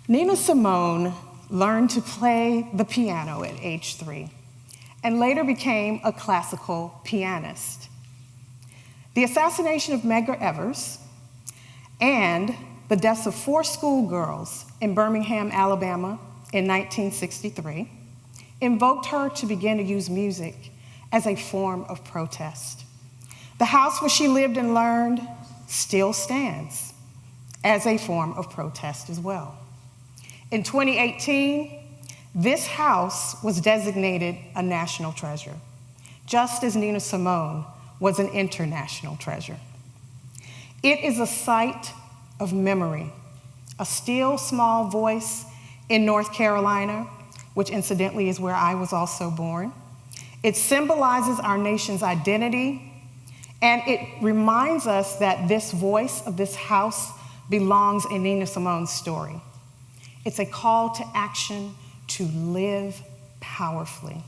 Nina Simone learned to play the piano at age 3 and later became a classical pianist. The assassination of Medgar Evers and the deaths of 4 schoolgirls in Birmingham, Alabama in 1963 invoked her to begin to use music as a form of protest. The house where she lived and learned still stands as a form of protest as well. In 2018, this house was designated a national treasure, just as Nina Simone was an international treasure. It is a site of memory, a still small voice in North Carolina, which incidentally is where I was also born. It symbolizes our nation's identity, and it reminds us that this voice of this house belongs in Nina Simone's story. It's a call to action to live powerfully.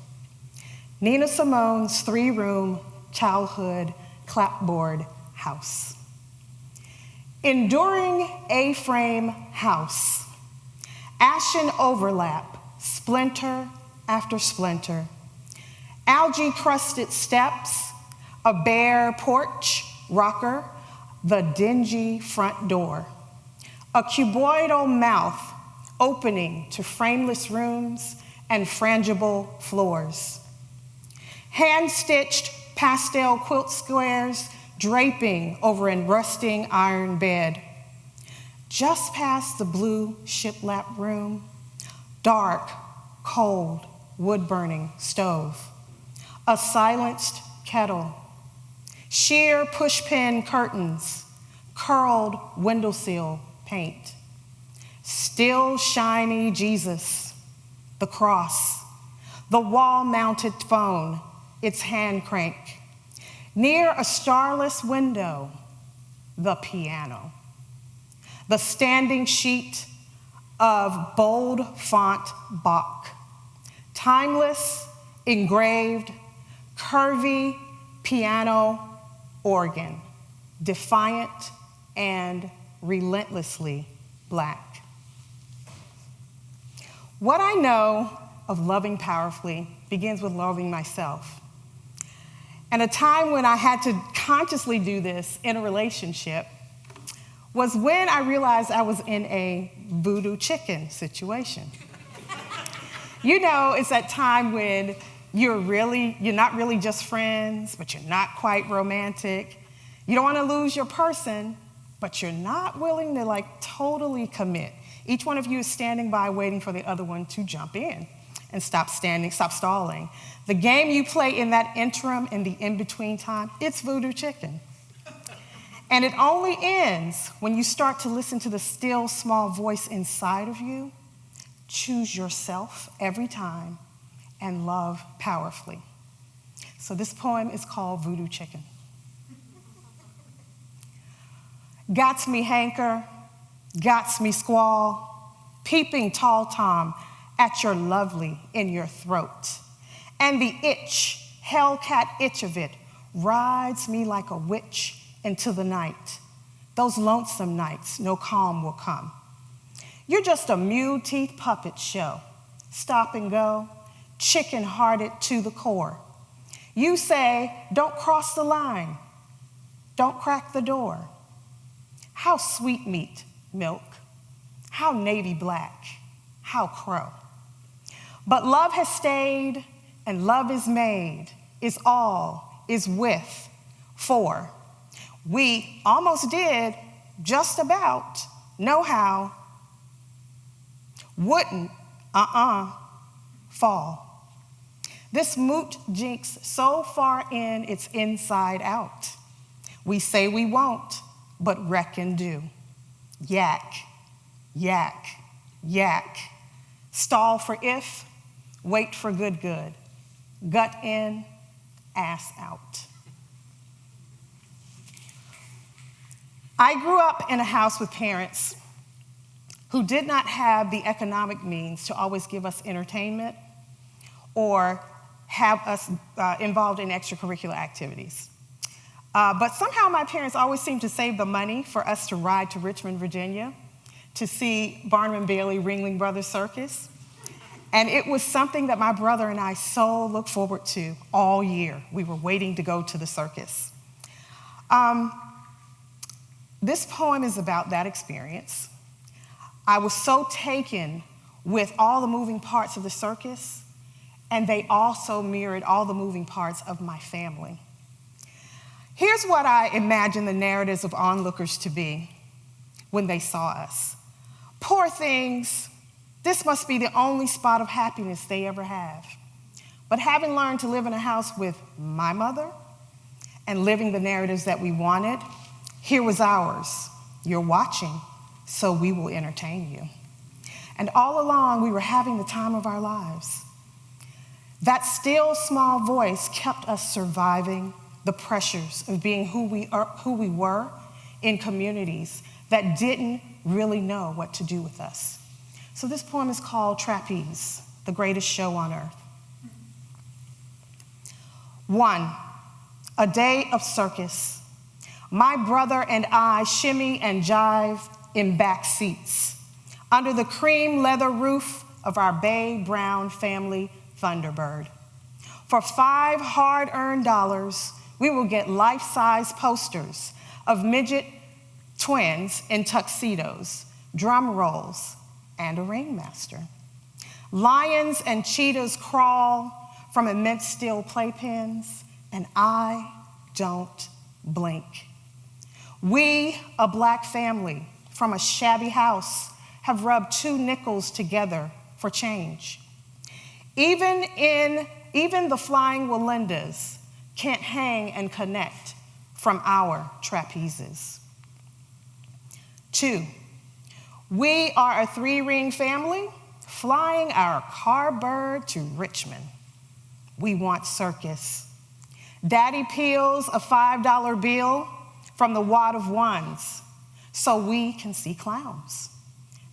Nina Simone's 3-room childhood clapboard house. Enduring A-frame house, ashen overlap, splinter after splinter, algae-crusted steps, a bare porch, rocker, the dingy front door, a cuboidal mouth opening to frameless rooms and frangible floors, hand-stitched pastel quilt squares draping over a rusting iron bed. Just past the blue shiplap room, dark, cold, wood-burning stove, a silenced kettle, sheer pushpin curtains, curled windowsill paint, still shiny Jesus, the cross, the wall-mounted phone, its hand crank, near a starless window, the piano, the standing sheet of bold font Bach, timeless, engraved, curvy piano organ, defiant and relentlessly Black. What I know of loving powerfully begins with loving myself. And a time when I had to consciously do this in a relationship was when I realized I was in a Voodoo Chicken situation. You know, it's that time when you're not really just friends, but you're not quite romantic. You don't want to lose your person, but you're not willing to totally commit. Each one of you is standing by waiting for the other one to jump in and stop stalling. The game you play in that interim, in the in-between time, it's Voodoo Chicken. And it only ends when you start to listen to the still small voice inside of you, choose yourself every time, and love powerfully. So this poem is called Voodoo Chicken. Gots me hanker, gots me squall, peeping tall Tom at your lovely in your throat. And the itch, hellcat itch of it, rides me like a witch into the night. Those lonesome nights, no calm will come. You're just a mule-teeth puppet show, stop and go, chicken-hearted to the core. You say, don't cross the line, don't crack the door. How sweet meat, milk, how navy black, how crow. But love has stayed and love is made, is all, is with, for. We almost did, just about, know how, wouldn't, fall. This moot jinx so far in, it's inside out. We say we won't, but reckon do. Yak, yak, yak. Stall for if, wait for good. Gut in, ass out. I grew up in a house with parents who did not have the economic means to always give us entertainment or have us involved in extracurricular activities. But somehow my parents always seemed to save the money for us to ride to Richmond, Virginia to see Barnum and Bailey Ringling Brothers Circus. And it was something that my brother and I so looked forward to all year. We were waiting to go to the circus. This poem is about that experience. I was so taken with all the moving parts of the circus, and they also mirrored all the moving parts of my family. Here's what I imagine the narratives of onlookers to be when they saw us. Poor things, this must be the only spot of happiness they ever have. But having learned to live in a house with my mother and living the narratives that we wanted, here was ours. You're watching, so we will entertain you. And all along, we were having the time of our lives. That still small voice kept us surviving the pressures of being who we were in communities that didn't really know what to do with us. So this poem is called Trapeze, the greatest show on earth. 1, a day of circus. My brother and I shimmy and jive in back seats under the cream leather roof of our bay brown family Thunderbird. For $5 hard-earned dollars, we will get life-size posters of midget twins in tuxedos, drum rolls, and a ringmaster. Lions and cheetahs crawl from immense steel playpens, and I don't blink. We, a black family from a shabby house, have rubbed 2 nickels together for change. Even the flying Walendas can't hang and connect from our trapezes. 2, we are a 3-ring family flying our car bird to Richmond. We want circus. Daddy peels a $5 bill from the wad of ones so we can see clowns.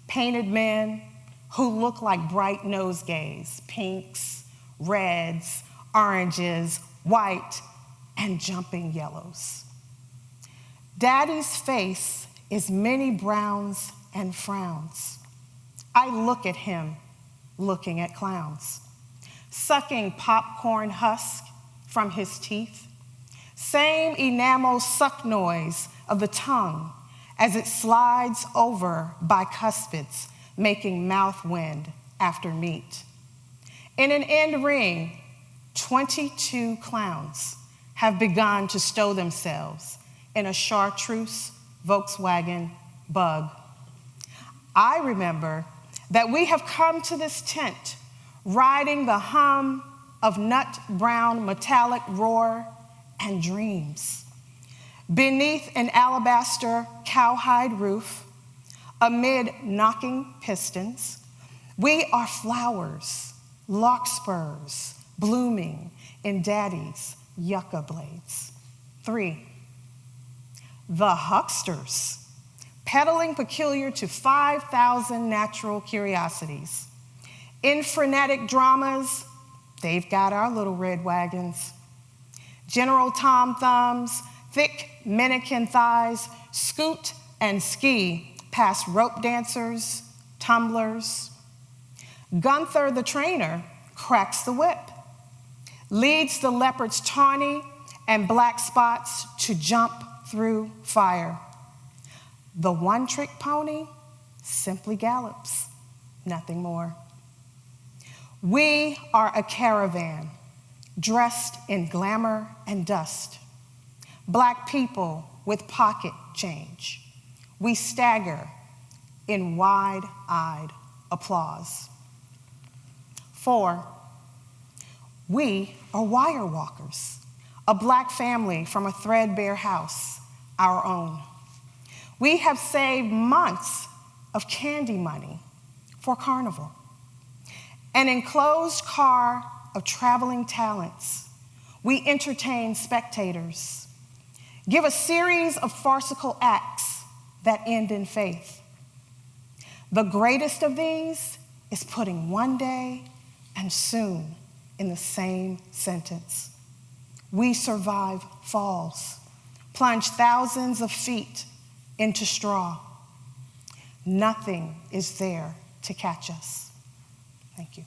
Painted men who look like bright nosegays, pinks, reds, oranges, white, and jumping yellows. Daddy's face is many browns and frowns. I look at him looking at clowns, sucking popcorn husk from his teeth. Same enamel suck noise of the tongue as it slides over bicuspids, making mouth wind after meat. In an end ring, 22 clowns have begun to stow themselves in a chartreuse Volkswagen Bug. I remember that we have come to this tent riding the hum of nut brown metallic roar and dreams. Beneath an alabaster cowhide roof, amid knocking pistons, we are flowers, larkspurs, blooming in Daddy's yucca blades. 3, the hucksters, peddling peculiar to 5,000 natural curiosities. In frenetic dramas, they've got our little red wagons. General Tom Thumbs, thick mannequin thighs, scoot and ski past rope dancers, tumblers. Gunther the trainer cracks the whip, leads the leopard's tawny and black spots to jump through fire. The one-trick pony simply gallops, nothing more. We are a caravan dressed in glamour and dust. Black people with pocket change. We stagger in wide-eyed applause. 4, we are wire walkers, a black family from a threadbare house, our own. We have saved months of candy money for Carnival. An enclosed car of traveling talents, we entertain spectators, give a series of farcical acts that end in faith. The greatest of these is putting one day and soon in the same sentence. We survive falls, plunge thousands of feet into straw. Nothing is there to catch us. Thank you.